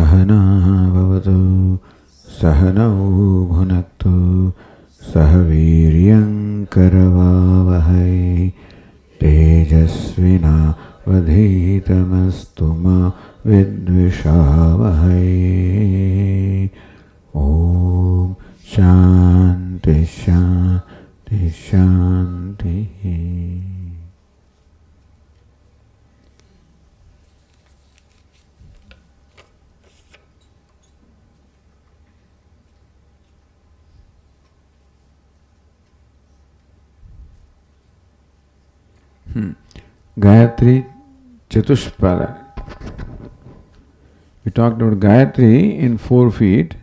Sahana Bhavatu Sahanau Bhunaktu Sahaviryam Karavavahai Tejasvina Vadhitamastu ma Vidvishavahai. Om Shanti Shanti Shanti. Gayatri Chatushpada. We talked about Gayatri in 4 feet.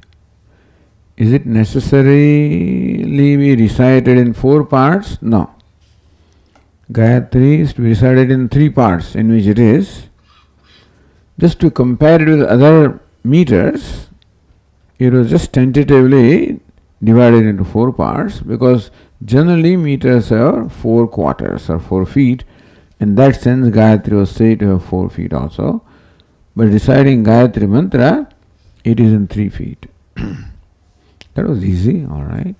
Is it necessarily be recited in 4 parts? No. Gayatri is to be recited in 3 parts, in which it is. Just to compare it with other meters, it was just tentatively divided into 4 parts, because generally meters are 4 quarters or 4 feet. In that sense, Gayatri was said to have 4 feet also. But reciting Gayatri Mantra, it is in 3 feet. That was easy, alright.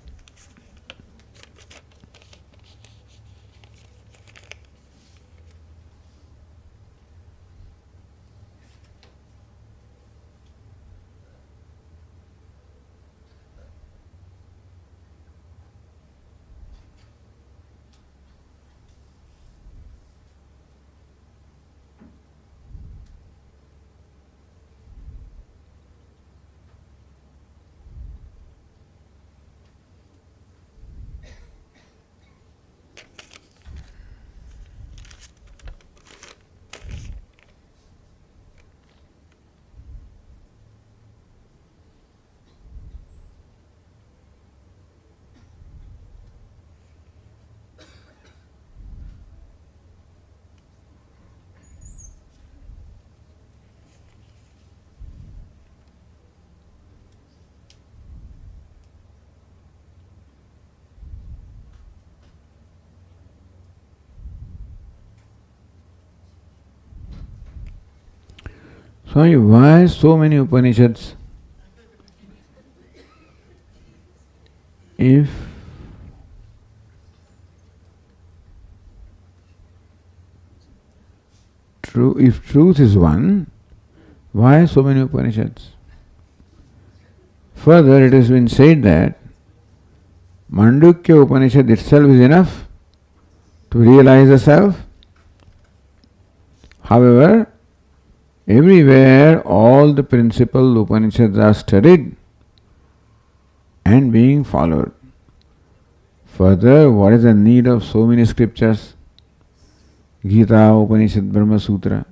Swami, why so many Upanishads? If truth is one, why so many Upanishads? Further, it has been said that Mandukya Upanishad itself is enough to realize the self. However, everywhere all the principal Upanishads are studied and being followed. Further, what is the need of so many scriptures? Gita, Upanishad, Brahma Sutra,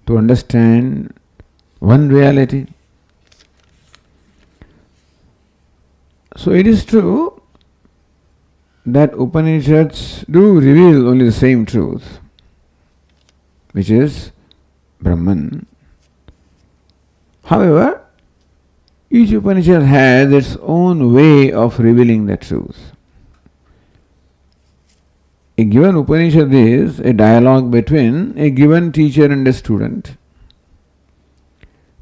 to understand one reality. So it is true that Upanishads do reveal only the same truth, which is Brahman. However, each Upanishad has its own way of revealing the truth. A given Upanishad is a dialogue between a given teacher and a student.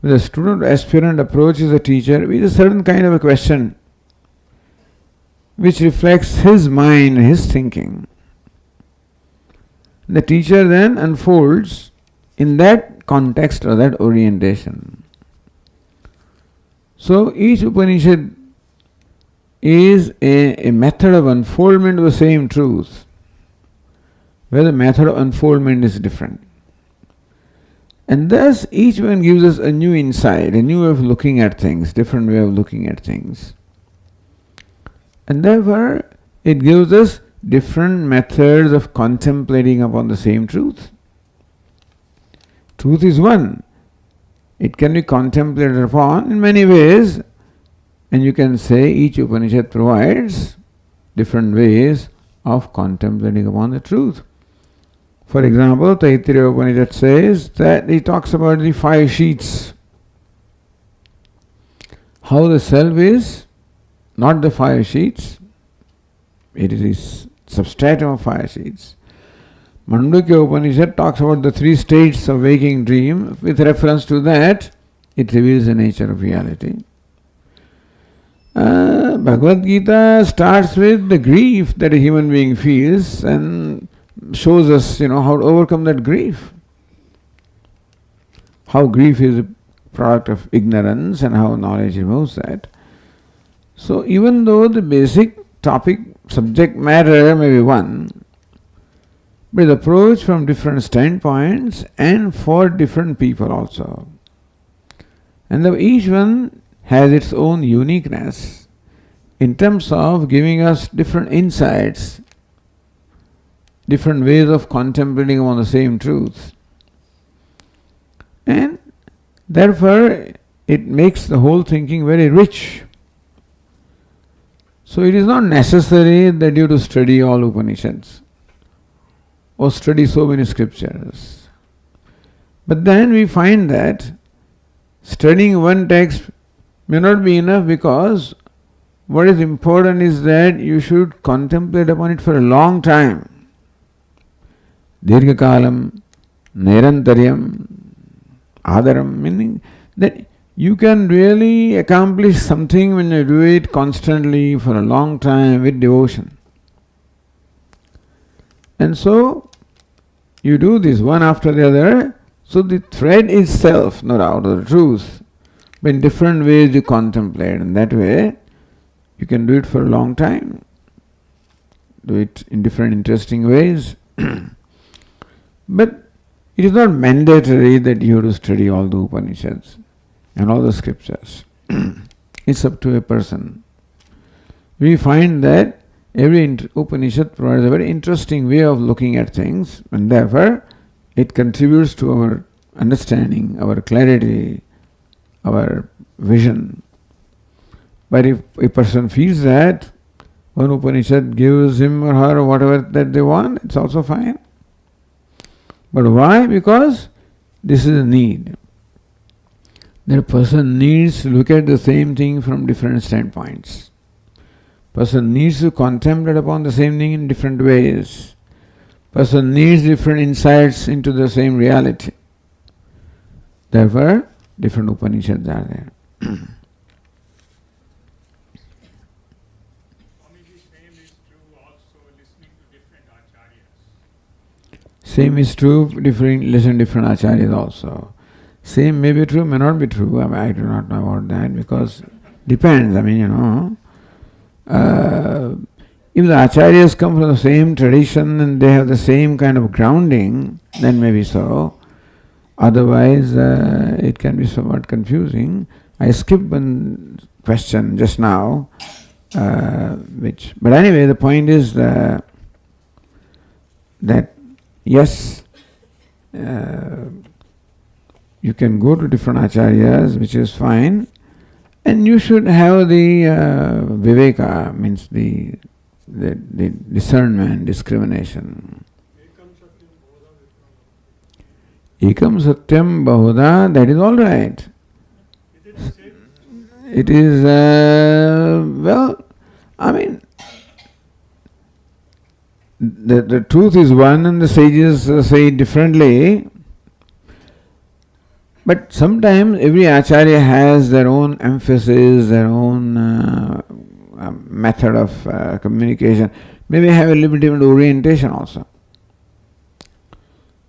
When the student aspirant approaches a teacher with a certain kind of a question which reflects his mind and his thinking, the teacher then unfolds in that context or that orientation. So each Upanishad is a method of unfoldment of the same truth, where the method of unfoldment is different. And thus each one gives us a new insight, a new way of looking at things, different way of looking at things. And therefore it gives us different methods of contemplating upon the same truth. Truth is one. It can be contemplated upon in many ways, and you can say each Upanishad provides different ways of contemplating upon the truth. For example, Taittiriya Upanishad says that it talks about the 5 sheets. How the self is not the 5 sheets, it is substratum of 5 sheets. Mandukya Upanishad talks about the 3 states of waking dream. With reference to that, it reveals the nature of reality. Bhagavad Gita starts with the grief that a human being feels and shows us, how to overcome that grief. How grief is a product of ignorance and how knowledge removes that. So even though the basic topic, subject matter may be one, but the approach from different standpoints and for different people also. And each one has its own uniqueness in terms of giving us different insights, different ways of contemplating on the same truth. And therefore, it makes the whole thinking very rich. So it is not necessary that you have to study all Upanishads or study so many scriptures. But then we find that studying one text may not be enough, because what is important is that you should contemplate upon it for a long time. Dirghakalam, Nirantaryam, Adaram, meaning that you can really accomplish something when you do it constantly for a long time with devotion. And so you do this one after the other, so the thread itself, no doubt, of the truth, but in different ways you contemplate, and that way you can do it for a long time. Do it in different interesting ways. But it is not mandatory that you have to study all the Upanishads and all the scriptures. It's up to a person. We find that every Upanishad provides a very interesting way of looking at things, and therefore it contributes to our understanding, our clarity, our vision. But if a person feels that one Upanishad gives him or her whatever that they want, it's also fine. But why? Because this is a need. That a person needs to look at the same thing from different standpoints. Person needs to contemplate upon the same thing in different ways. Person needs different insights into the same reality. Therefore, different Upanishads are there. Same is true, listen to different acharyas also. Same may be true, may not be true. I do not know about that, because depends. If the acharyas come from the same tradition and they have the same kind of grounding, then maybe so. Otherwise, it can be somewhat confusing. I skipped one question just now, but anyway, the point is that yes, you can go to different acharyas, which is fine, and you should have the viveka, means the discernment, discrimination. Ekam satyam bahuda, that is all right. It is, the truth is one and the sages say it differently. But sometimes every acharya has their own emphasis, their own method of communication. Maybe have a little bit different orientation also.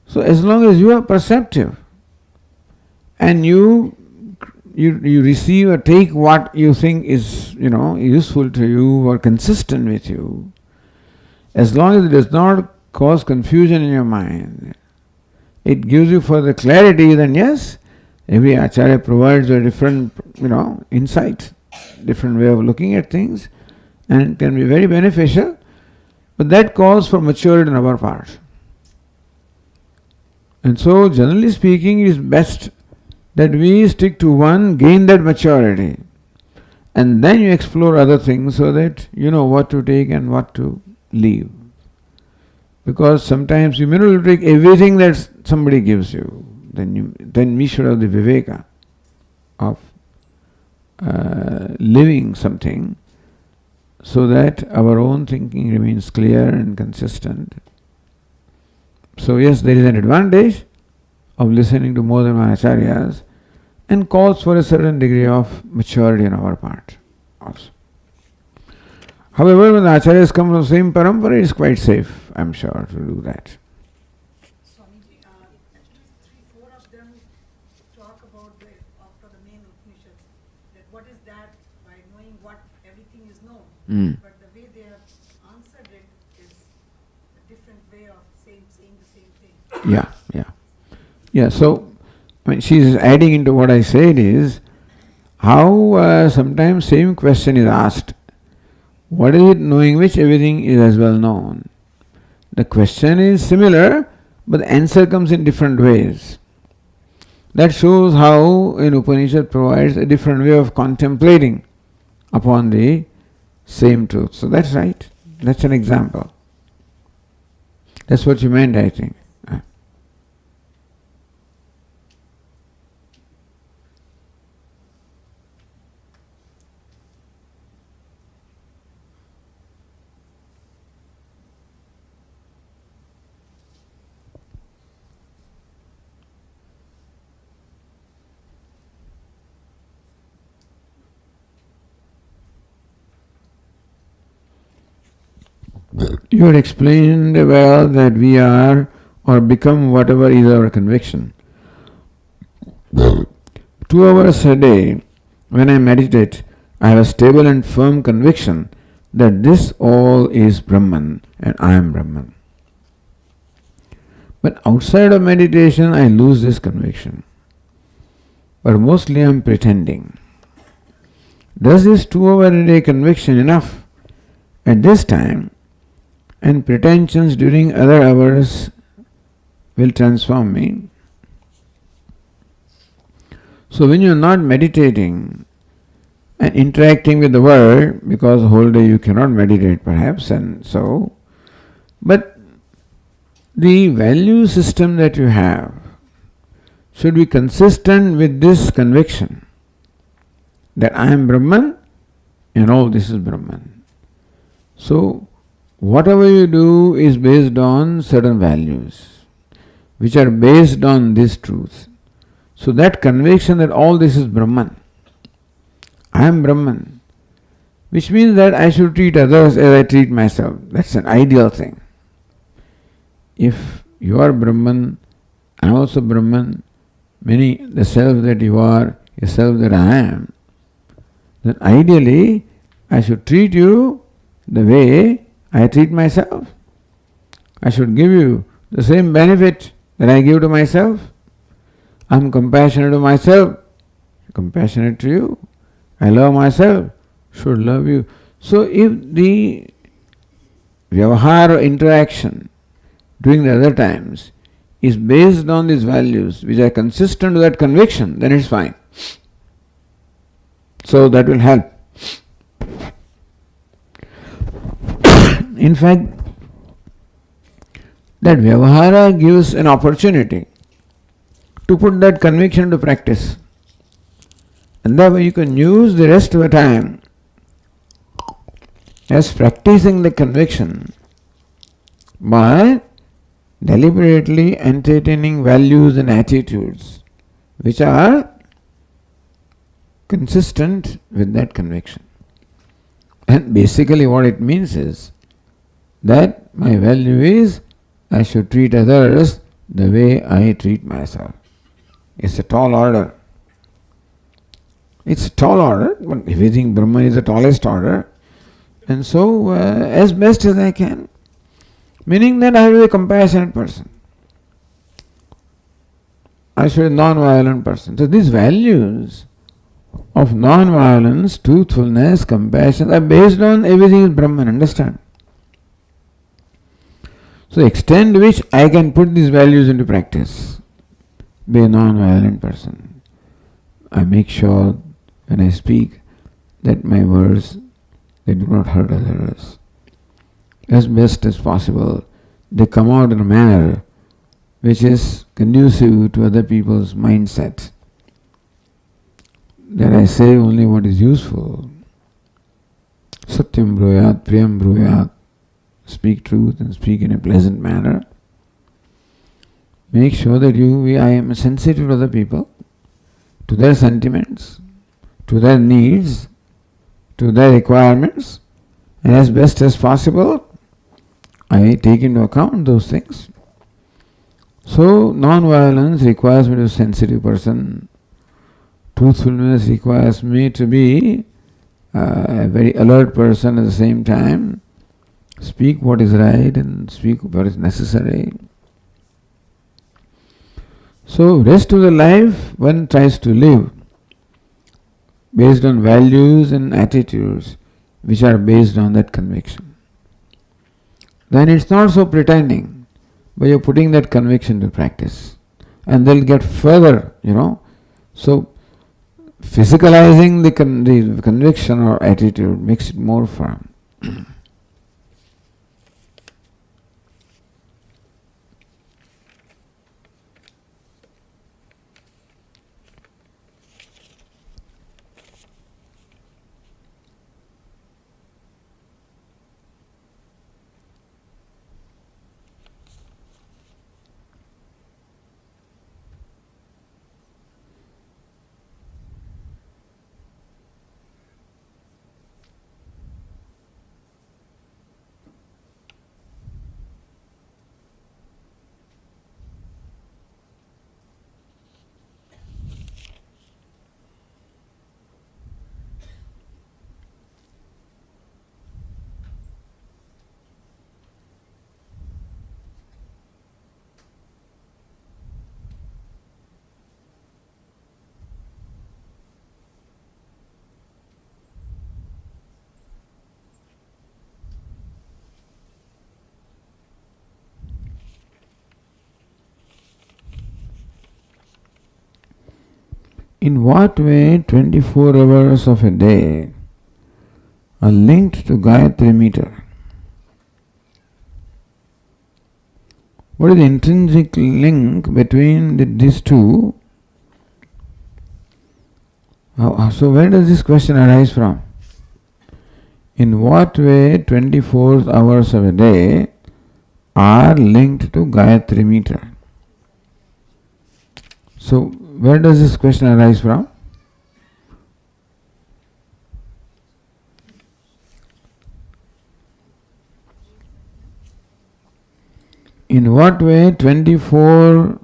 So as long as you are perceptive and you receive or take what you think is useful to you or consistent with you, as long as it does not cause confusion in your mind, it gives you further clarity, then yes, every acharya provides a different, insight, different way of looking at things, and it can be very beneficial, but that calls for maturity on our part. And so, generally speaking, it is best that we stick to one, gain that maturity, and then you explore other things so that you know what to take and what to leave. Because sometimes you may not take everything that somebody gives you. Then we should have the viveka of living something so that our own thinking remains clear and consistent. So yes, there is an advantage of listening to more than one acharyas, and calls for a certain degree of maturity on our part also. However, when the acharyas come from the same parampara, it is quite safe, I am sure, to do that. Swamiji, actually four of them talk about after the main Upanishads, that what is that, by knowing what everything is known. But the way they have answered it is a different way of saying the same thing. Yeah, so when she is adding into what I said is how sometimes same question is asked. What is it knowing which everything is as well known? The question is similar, but the answer comes in different ways. That shows how an Upanishad provides a different way of contemplating upon the same truth. So that's right. That's an example. That's what you meant, I think. You had explained well that we are or become whatever is our conviction. 2 hours a day, when I meditate, I have a stable and firm conviction that this all is Brahman and I am Brahman. But outside of meditation, I lose this conviction. But mostly I am pretending. Does this 2 hour a day conviction enough at this time, and pretensions during other hours will transform me? So when you are not meditating and interacting with the world, because the whole day you cannot meditate perhaps, and so, but the value system that you have should be consistent with this conviction that I am Brahman and all this is Brahman. So whatever you do is based on certain values, which are based on this truth. So that conviction that all this is Brahman, I am Brahman, which means that I should treat others as I treat myself. That's an ideal thing. If you are Brahman, I am also Brahman, meaning the self that you are, the self that I am, then ideally I should treat you the way I treat myself. I should give you the same benefit that I give to myself. I am compassionate to myself, compassionate to you. I love myself, should love you. So if the vyavahara interaction during the other times is based on these values which are consistent with that conviction, then it's fine. So that will help. In fact, that vyavahara gives an opportunity to put that conviction into practice. And that way you can use the rest of the time as practicing the conviction by deliberately entertaining values and attitudes which are consistent with that conviction. And basically what it means is that my value is I should treat others the way I treat myself. It's a tall order. It's a tall order, but if you think Brahman is the tallest order, and so as best as I can, meaning that I will be a compassionate person. I should be a non-violent person. So these values of non-violence, truthfulness, compassion are based on everything is Brahman, understand? So the extent to which I can put these values into practice, be a non-violent person. I make sure when I speak that my words, they do not hurt others. As best as possible, they come out in a manner which is conducive to other people's mindset. That I say only what is useful. Satyam bruyat, priyam bruyat. Speak truth and speak in a pleasant manner. Make sure that I am sensitive to other people. to their sentiments, to their needs, to their requirements, and as best as possible, I take into account those things. So, non-violence requires me to be a sensitive person. Truthfulness requires me to be a very alert person at the same time. Speak what is right and speak what is necessary. So, rest of the life one tries to live based on values and attitudes which are based on that conviction. Then it's not so pretending, but you're putting that conviction to practice. And they'll get further, So, physicalizing the conviction or attitude makes it more firm. In what way 24 hours of a day are linked to Gayatri meter? What is the intrinsic link between these two? So where does this question arise from? In what way 24 hours of a day are linked to Gayatri meter? So where does this question arise from? In what way 24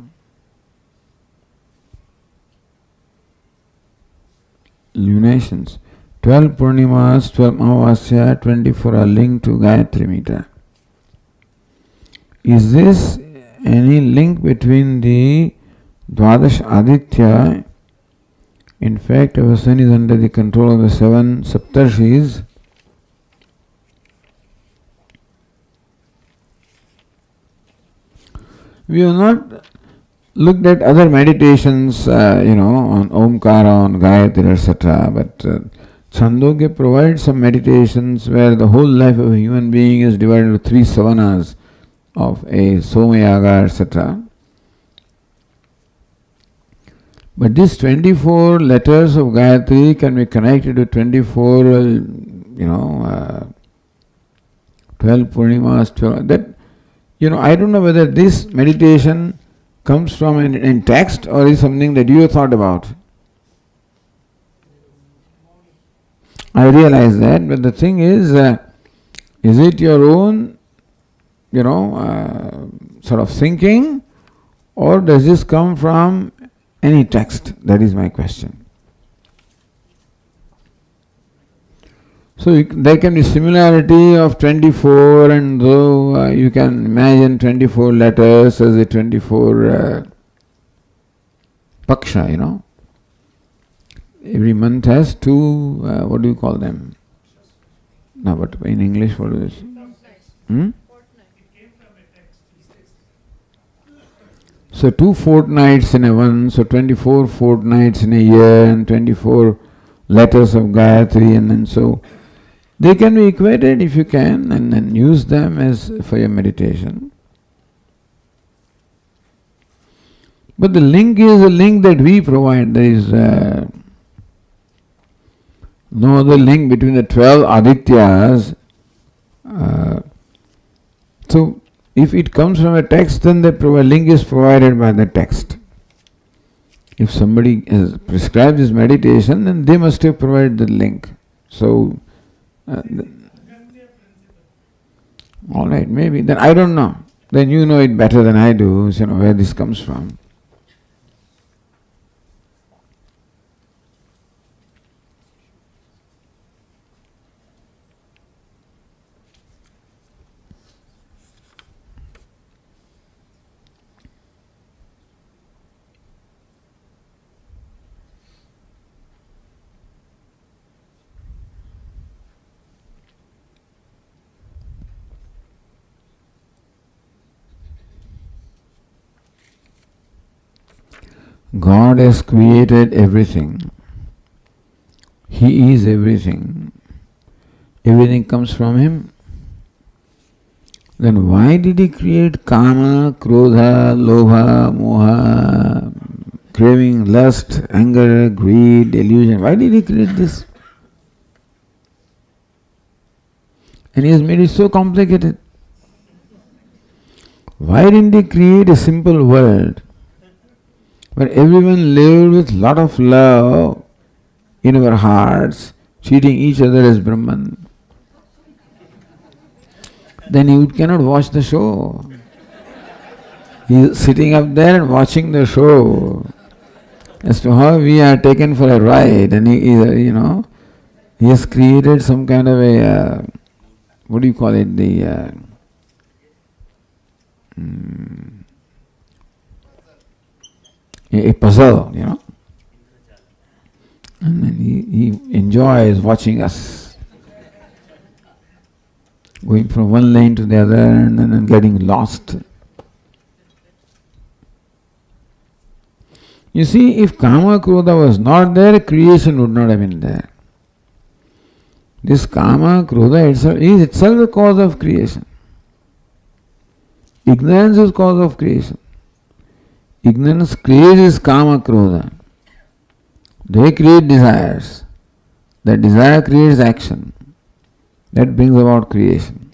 lunations, 12 Purnimas, 12 Amavasya, 24 are linked to Gayatri meter? Is this any link between the Dwadash Aditya? In fact, our sun is under the control of the 7 Saptarshis. We have not looked at other meditations, on Omkara, on Gayatri, etc. But Chandogya provides some meditations where the whole life of a human being is divided into 3 savanas of a Somayaga, etc. But these 24 letters of Gayatri can be connected to 24, 12 Purnimas, 12. That, I don't know whether this meditation comes from in text or is something that you have thought about. I realize that, but the thing is it your own, sort of thinking, or does this come from any text? That is my question. So there can be similarity of 24, and though you can imagine 24 letters as the 24 paksha, Every month has 2, what do you call them? No, but in English, what is it? So 2 fortnights in a one, so 24 fortnights in a year, and 24 letters of Gayatri, and then so they can be equated if you can, and then use them as for your meditation. But the link is a link that we provide. There is no other link between the 12 Adityas. So if it comes from a text, then the link is provided by the text. If somebody has prescribed this meditation, then they must have provided the link. So, all right, maybe. Then I don't know. Then you know it better than I do, where this comes from. God has created everything. He is everything. Everything comes from Him. Then why did He create kama, krodha, lobha, moha, craving, lust, anger, greed, delusion? Why did He create this? And He has made it so complicated. Why didn't He create a simple world where everyone lived with lot of love in our hearts, treating each other as Brahman? Then you cannot watch the show. He is sitting up there and watching the show as to how we are taken for a ride, and he has created some kind of a what do you call it? A puzzle, and then he enjoys watching us going from one lane to the other and then getting lost. You see, if kama krodha was not there, creation would not have been there. This kama krodha itself is itself the cause of creation. Ignorance is cause of creation. Ignorance creates kama krodha. They create desires. That desire creates action. That brings about creation.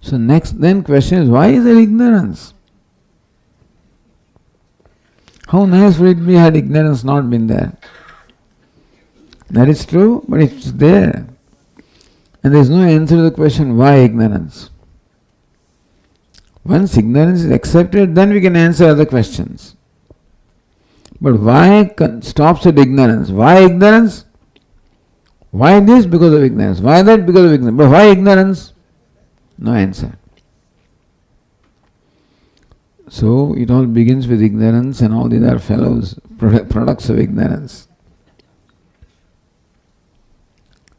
So then question is, why is there ignorance? How nice would it be had ignorance not been there? That is true, but it's there. And there is no answer to the question, why ignorance? Once ignorance is accepted, then we can answer other questions. But why stops at ignorance? Why ignorance? Why this? Because of ignorance. Why that? Because of ignorance. But why ignorance? No answer. So it all begins with ignorance, and all these are fellows, products of ignorance.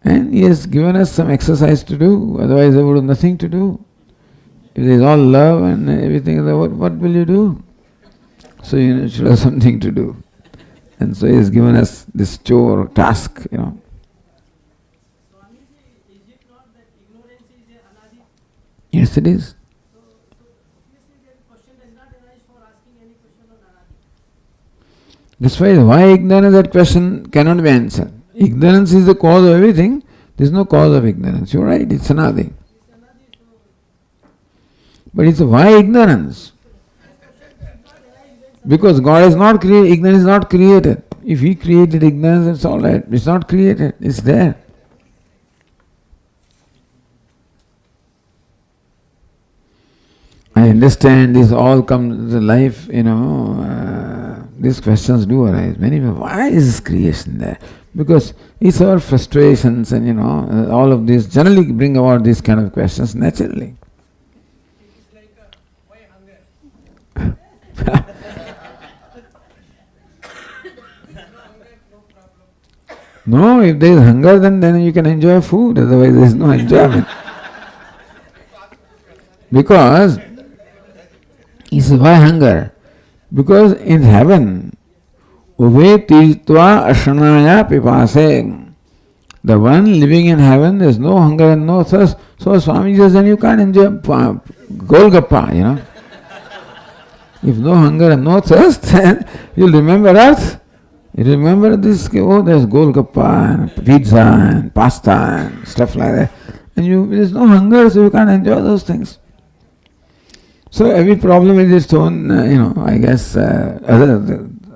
And He has given us some exercise to do, otherwise there would have nothing to do. If there is all love and everything, what will you do? So you should have something to do. And so He has given us this chore, task, Swamiji, is it not that ignorance is anadi? Yes, it is. So obviously the question does not arise for asking any question on anadi. That's why ignorance, that question cannot be answered. Ignorance is the cause of everything. There is no cause of ignorance. You're right, it's anadi. But it's why ignorance? Because God has not created, ignorance is not created. If He created ignorance, it's all right. It's not created, it's there. I understand this all comes to life, these questions do arise. Many people, why is this creation there? Because it's our frustrations and all of this generally bring about these kind of questions naturally. It's like why hunger? If no hunger, no problem. No, if there is hunger, then you can enjoy food, otherwise there is no enjoyment. Because, he says, why hunger? Because in heaven, Uve tirtva ashanaya pipase. The one living in heaven, there is no hunger and no thirst. So Swami says, then you can't enjoy Golgappa, If no hunger and no thirst, then you'll remember earth. You remember this, there's Golgappa and pizza and pasta and stuff like that. And there's no hunger, so you can't enjoy those things. So every problem is its own, I guess,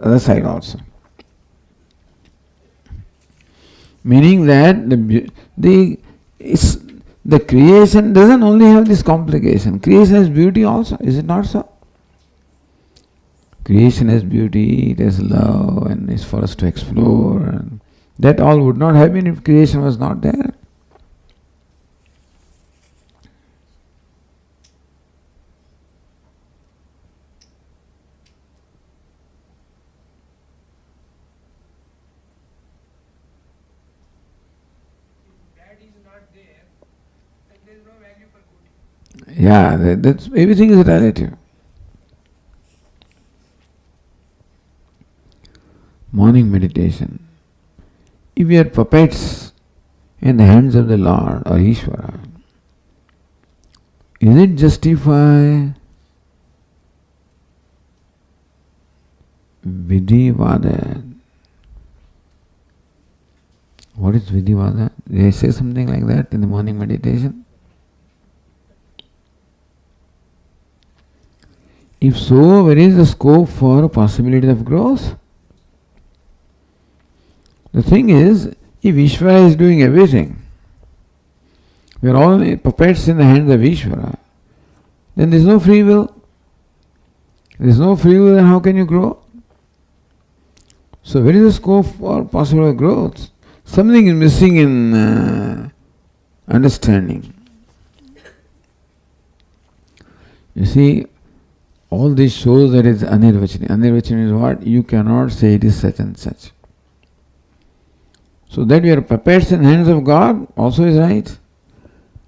other side also. Meaning that the creation doesn't only have this complication. Creation has beauty also, is it not so? Creation has beauty, it has love, and is for us to explore. And that all would not have been if creation was not there. Yeah, that's everything is relative. Morning meditation. If we are puppets in the hands of the Lord or Ishvara, is it justify Vidivada? What is Vidivada? Did I say something like that in the morning meditation? If so, where is the scope for possibility of growth? The thing is, if Ishvara is doing everything, we are all puppets in the hands of Ishvara, then there is no free will. There is no free will, then how can you grow? So where is the scope for possible growth? Something is missing in understanding. You see, all this shows that it is anirvachani. Anirvachani is what? You cannot say it is such and such. So that we are puppets in the hands of God also is right.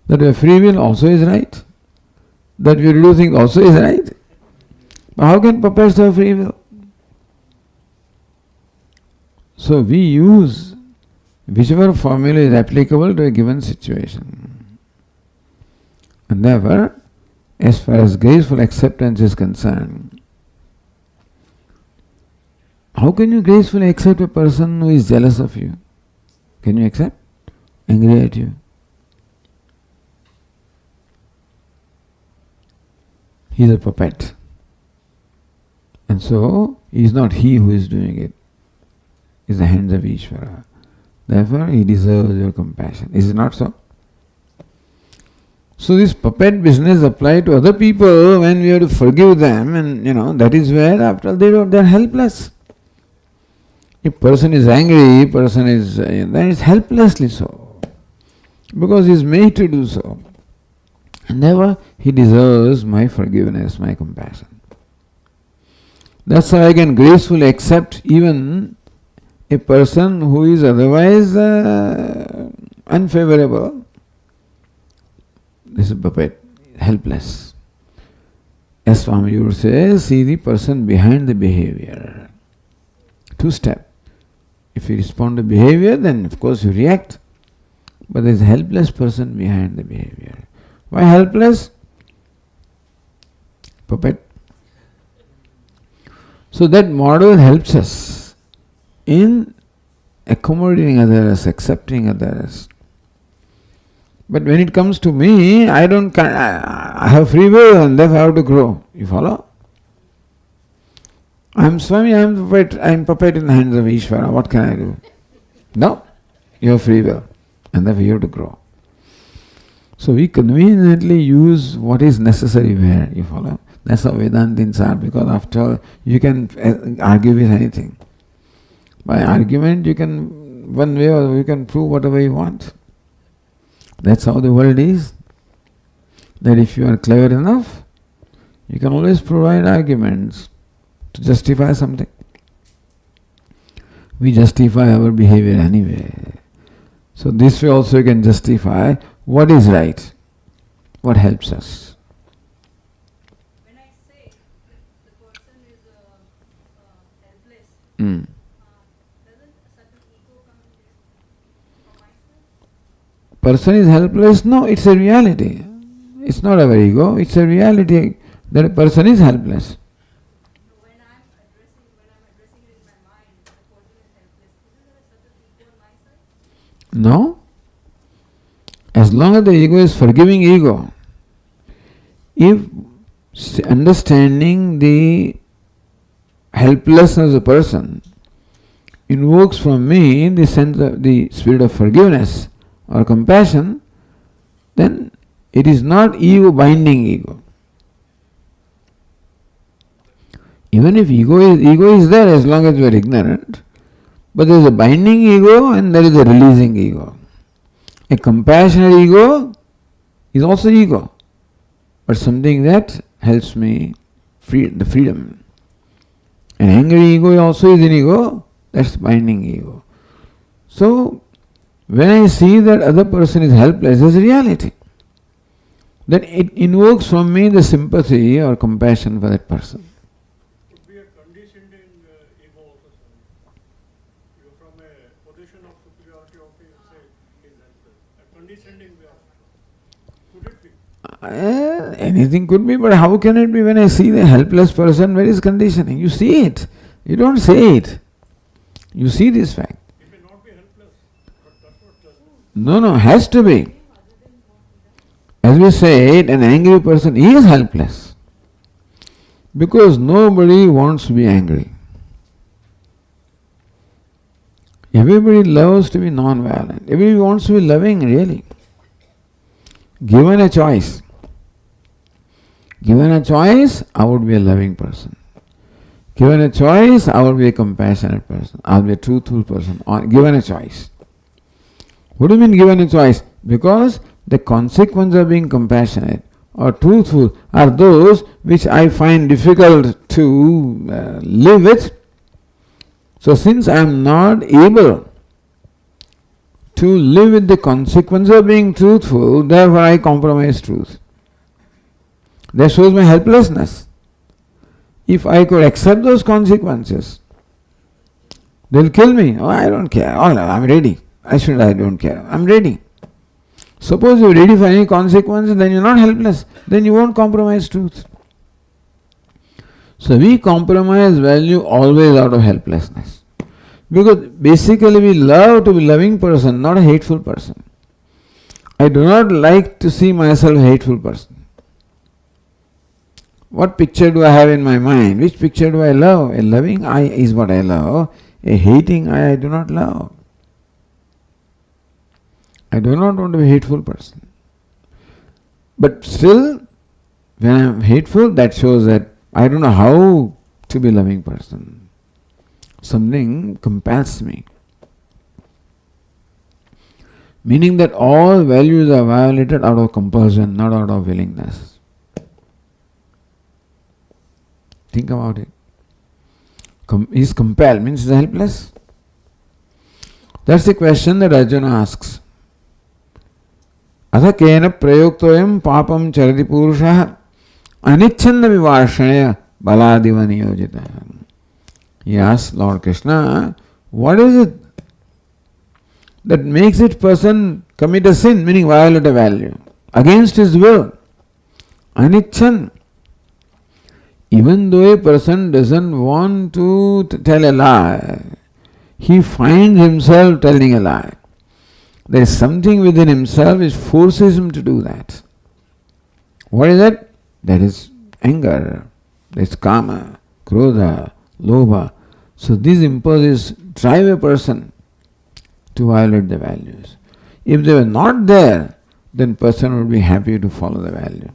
That we have free will also is right. That we do things also is right. But how can puppets have free will? So we use whichever formula is applicable to a given situation. And therefore, as far as graceful acceptance is concerned, how can you gracefully accept a person who is jealous of you? Can you accept? Angry at you? He is a puppet. And so, he is not he who is doing it. It is the hands of Ishvara. Therefore, he deserves your compassion. Is it not so? So this puppet business applies to other people when we have to forgive them, and that is where after all they are helpless. If person is angry, then it's helplessly so. Because he is made to do so. And therefore he deserves my forgiveness, my compassion. That's how I can gracefully accept even a person who is otherwise unfavorable. This is puppet, helpless. As Swami would say, see the person behind the behavior. Two steps. If you respond to behavior, then of course you react. But there is a helpless person behind the behavior. Why helpless? Puppet. So that model helps us in accommodating others, accepting others. But when it comes to me, I have free will and therefore I have to grow. You follow? I am Swami, I am puppet in the hands of Ishvara. What can I do? No, you have free will and therefore you have to grow. So we conveniently use what is necessary where. You follow? That's how Vedantins are, because after all, you can argue with anything. By argument, you can, one way or you can prove whatever you want. That's how the world is. That if you are clever enough, you can always provide arguments to justify something. We justify our behavior anyway. So this way also you can justify what is right, what helps us. When I say the person is helpless, doesn't a certain ego come in there from my side? Person is helpless? No, it's a reality. It's not our ego, it's a reality that a person is helpless. When I'm addressing it in my mind, the person is helpless. Isn't there a certain ego on my side? No. As long as the ego is forgiving ego, if understanding the helplessness of the person invokes from me the sense of the spirit of forgiveness or compassion, then it is not ego binding ego. Even if ego is there as long as we are ignorant, but there is a binding ego and there is a releasing ego. A compassionate ego is also ego, but something that helps me the freedom. An angry ego also is an ego, that's binding ego. So, when I see that other person is helpless, there's a reality. Then it invokes from me the sympathy or compassion for that person. Could be a condescending ego also, Swami. You from a position of superiority of you say he is helpless. A condescending way of. Could it be? Anything could be, but how can it be when I see the helpless person? Where is conditioning? You see it. You don't say it. You see this fact. He may not be helpless, but that's what does. No, has to be. As we said, an angry person is helpless. Because nobody wants to be angry. Everybody loves to be non-violent. Everybody wants to be loving, really. Given a choice, I would be a loving person. Given a choice, I would be a compassionate person. I would be a truthful person. Given a choice. What do you mean given a choice? Because the consequences of being compassionate or truthful are those which I find difficult to live with. So since I am not able to live with the consequences of being truthful, therefore I compromise truth. That shows my helplessness. If I could accept those consequences, they'll kill me. Oh, I don't care. All right, I'm ready. I don't care. I'm ready. Suppose you're ready for any consequences, then you're not helpless. Then you won't compromise truth. So we compromise value always out of helplessness. Because basically we love to be a loving person, not a hateful person. I do not like to see myself a hateful person. What picture do I have in my mind? Which picture do I love? A loving I is what I love. A hating I do not love. I do not want to be a hateful person. But still, when I am hateful, that shows that I don't know how to be a loving person. Something compels me. Meaning that all values are violated out of compulsion, not out of willingness. Think about it. He's compelled, means he's helpless. That's the question that Arjuna asks. Atha kena prayuktoyam papam charati purusha anichanna vivarshaya baladiva niyojita. He asks Lord Krishna, what is it that makes it person commit a sin, meaning violate a value, against his will? Anichan. Even though a person doesn't want to tell a lie, he finds himself telling a lie. There is something within himself which forces him to do that. What is that? That is anger, that is kama, krodha, lobha. So these impulses drive a person to violate the values. If they were not there, then person would be happy to follow the value.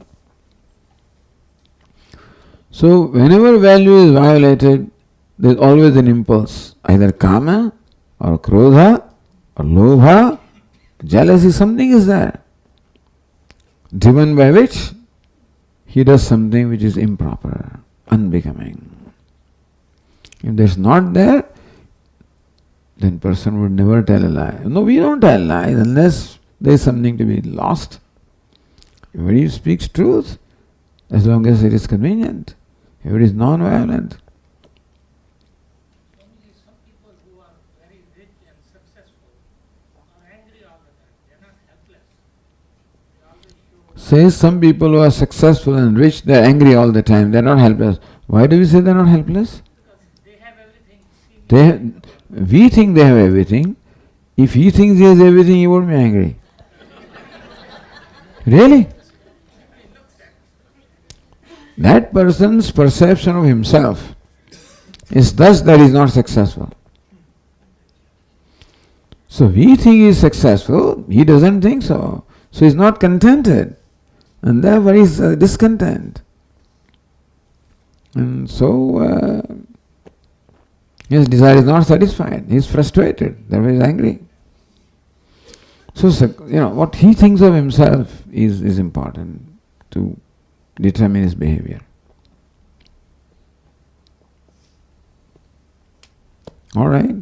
So whenever value is violated, there is always an impulse, either kama or krodha or lobha, jealousy, something is there, driven by which he does something which is improper, unbecoming. If there is not there, then person would never tell a lie. No, we don't tell lies unless there is something to be lost. Everybody speaks truth as long as it is convenient. If it is non-violent. Some people who are very rich and successful are angry all the time. They are not helpless. They always show. Says some people who are successful and rich, they are angry all the time. They are not helpless. Why do we say they are not helpless? Because they have everything. We think they have everything. If he thinks he has everything, he won't be angry. Really? That person's perception of himself It's thus that he is not successful. So we think he is successful, he doesn't think so. So he is not contented, and therefore he is discontent. And so his desire is not satisfied, he is frustrated, therefore he is angry. So, what he thinks of himself is important to determine his behavior. All right.